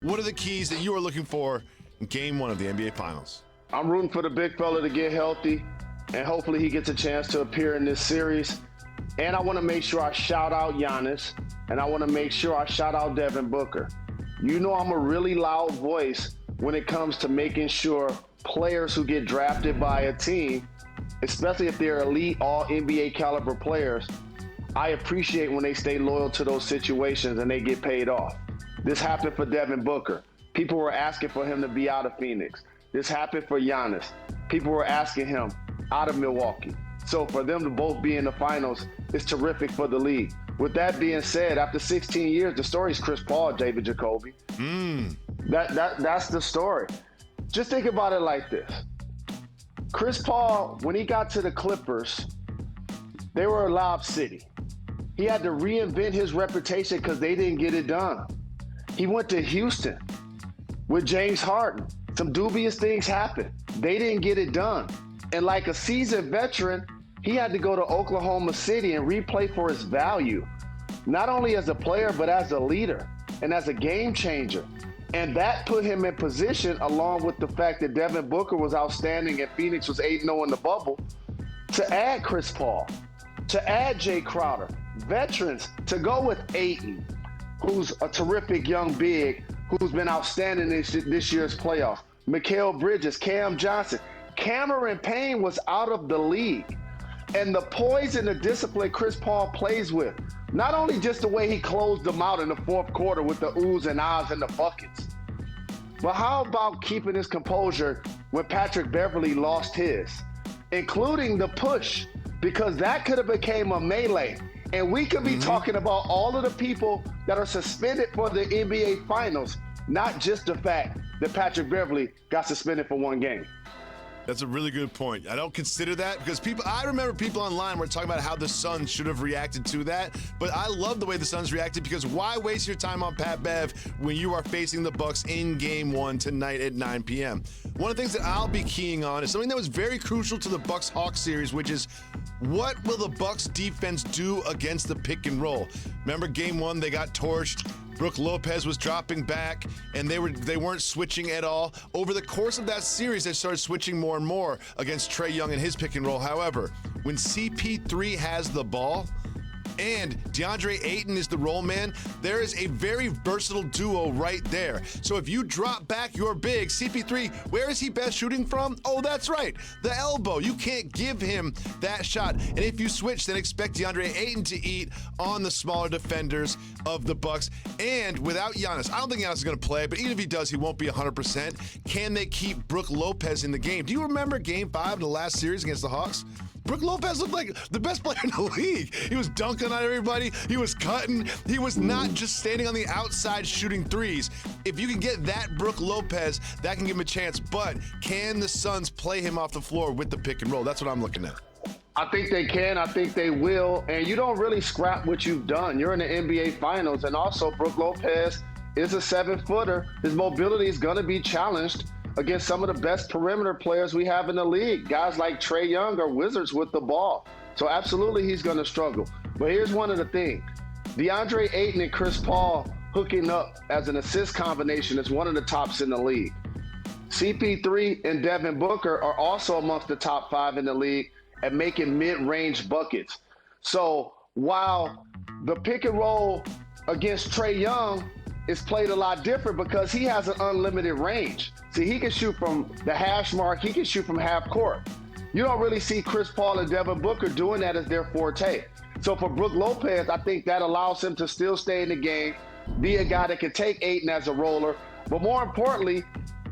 What are the keys that you are looking for in Game 1 of the NBA Finals? I'm rooting for the big fella to get healthy, and hopefully he gets a chance to appear in this series. And I want to make sure I shout out Giannis, and I want to make sure I shout out Devin Booker. You know I'm a really loud voice when it comes to making sure players who get drafted by a team, especially if they're elite all-NBA caliber players, I appreciate when they stay loyal to those situations and they get paid off. This happened for Devin Booker. People were asking for him to be out of Phoenix. This happened for Giannis. People were asking him out of Milwaukee. So for them to both be in the finals is terrific for the league. With that being said, after 16 years, the story is Chris Paul, David Jacoby. That's the story. Just think about it like this. Chris Paul, when he got to the Clippers, they were a lob city. He had to reinvent his reputation because they didn't get it done. He went to Houston with James Harden. Some dubious things happened. They didn't get it done. And like a seasoned veteran, he had to go to Oklahoma City and replay for his value, not only as a player, but as a leader and as a game changer. And that put him in position, along with the fact that Devin Booker was outstanding and Phoenix was 8-0 in the bubble, to add Chris Paul, to add Jay Crowder, veterans, to go with Ayton, who's a terrific young big, who's been outstanding this year's playoffs, Mikal Bridges, Cam Johnson. Cameron Payne was out of the league. And the poise and the discipline Chris Paul plays with, not only just the way he closed them out in the fourth quarter with the oohs and ahs and the buckets, but how about keeping his composure when Patrick Beverley lost his, including the push, because that could have became a melee. And we could be talking about all of the people that are suspended for the NBA Finals, not just the fact that Patrick Beverley got suspended for one game. That's a really good point. I don't consider that because I remember people online were talking about how the Suns should have reacted to that, but I love the way the Suns reacted because why waste your time on Pat Bev when you are facing the Bucks in Game 1 tonight at 9 p.m.? One of the things that I'll be keying on is something that was very crucial to the Bucks-Hawks series, which is what will the Bucks defense do against the pick and roll? Remember Game 1, they got torched. Brook Lopez was dropping back, and they weren't switching at all. Over the course of that series, they started switching more and more against Trae Young and his pick and roll. However, when CP3 has the ball and DeAndre Ayton is the roll man, there is a very versatile duo right there. So if you drop back your big, CP3, where is he best shooting from? Oh, that's right, the elbow. You can't give him that shot. And if you switch, then expect DeAndre Ayton to eat on the smaller defenders of the Bucks. And without Giannis, I don't think Giannis is going to play, but even if he does, he won't be 100%. Can they keep Brook Lopez in the game? Do you remember Game 5 of the last series against the Hawks? Brook Lopez looked like the best player in the league. He was dunking on everybody. He was cutting. He was not just standing on the outside shooting threes. If you can get that Brook Lopez, that can give him a chance. But can the Suns play him off the floor with the pick and roll? That's what I'm looking at. I think they can. I think they will. And you don't really scrap what you've done. You're in the NBA Finals. And also, Brook Lopez is a 7-footer. His mobility is going to be challenged against some of the best perimeter players we have in the league. Guys like Trae Young are wizards with the ball. So absolutely he's going to struggle. But here's one of the things. DeAndre Ayton and Chris Paul hooking up as an assist combination is one of the tops in the league. CP3 and Devin Booker are also amongst the top 5 in the league at making mid-range buckets. So while the pick and roll against Trae Young is played a lot different because he has an unlimited range. See, he can shoot from the hash mark. He can shoot from half court. You don't really see Chris Paul and Devin Booker doing that as their forte. So for Brook Lopez, I think that allows him to still stay in the game, be a guy that can take Ayton as a roller, but more importantly,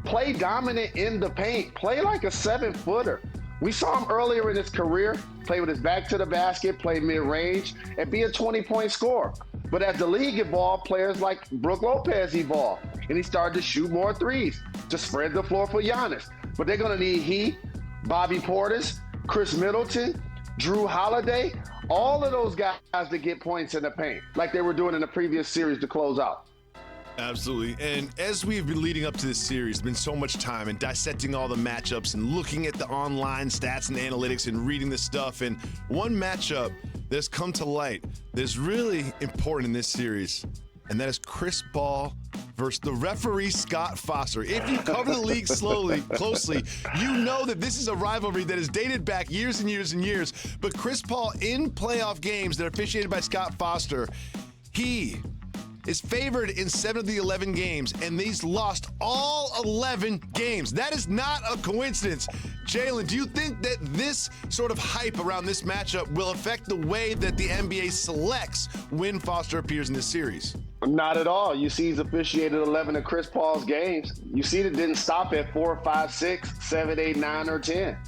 play dominant in the paint. Play like a 7-footer. We saw him earlier in his career play with his back to the basket, play mid-range, and be a 20-point scorer. But as the league evolved, players like Brook Lopez evolved, and he started to shoot more threes to spread the floor for Giannis. But they're going to need Bobby Portis, Chris Middleton, Drew Holiday, all of those guys to get points in the paint like they were doing in the previous series to close out. Absolutely. And as we've been leading up to this series, there's been so much time in dissecting all the matchups and looking at the online stats and analytics and reading this stuff. And one matchup that's come to light that's really important in this series, and that is Chris Paul versus the referee Scott Foster. If you cover the league closely, you know that this is a rivalry that is dated back years and years and years. But Chris Paul in playoff games that are officiated by Scott Foster, he is favored in 7 of the 11 games, and he's lost all 11 games. That is not a coincidence. Jalen, do you think that this sort of hype around this matchup will affect the way that the NBA selects when Foster appears in this series? Not at all. You see he's officiated 11 of Chris Paul's games. You see it didn't stop at 4, 5, 6, 7, 8, 9, or 10.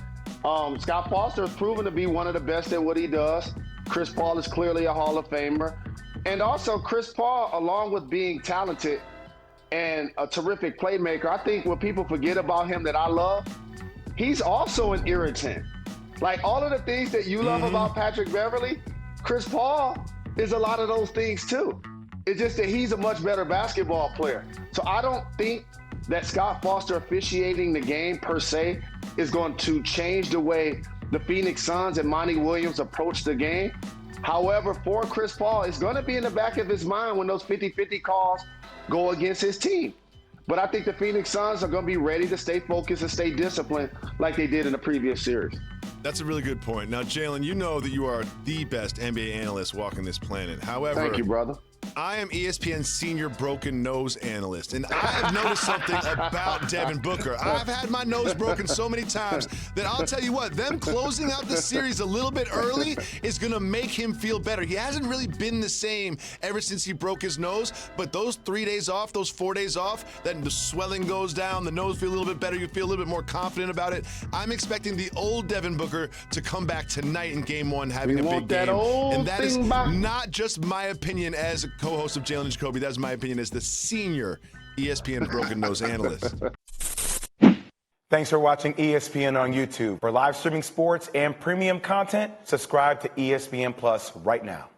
Scott Foster has proven to be one of the best at what he does. Chris Paul is clearly a Hall of Famer. And also, Chris Paul, along with being talented and a terrific playmaker, I think what people forget about him that I love, he's also an irritant. Like all of the things that you love about Patrick Beverley, Chris Paul is a lot of those things too. It's just that he's a much better basketball player. So I don't think that Scott Foster officiating the game per se is going to change the way the Phoenix Suns and Monty Williams approach the game. However, for Chris Paul, it's going to be in the back of his mind when those 50-50 calls go against his team. But I think the Phoenix Suns are going to be ready to stay focused and stay disciplined like they did in the previous series. That's a really good point. Now, Jalen, you know that you are the best NBA analyst walking this planet. However, thank you, brother. I am ESPN's senior broken nose analyst, and I have noticed something about Devin Booker. I've had my nose broken so many times that I'll tell you what, them closing out the series a little bit early is going to make him feel better. He hasn't really been the same ever since he broke his nose, but those 3 days off, those 4 days off, then the swelling goes down, the nose feels a little bit better, you feel a little bit more confident about it. I'm expecting the old Devin Booker to come back tonight in Game 1 having a big game. And that is not just my opinion as a co-host of Jalen and Jacoby. That's my opinion as the senior ESPN broken nose analyst. Thanks for watching ESPN on YouTube. For live streaming sports and premium content, subscribe to ESPN Plus right now.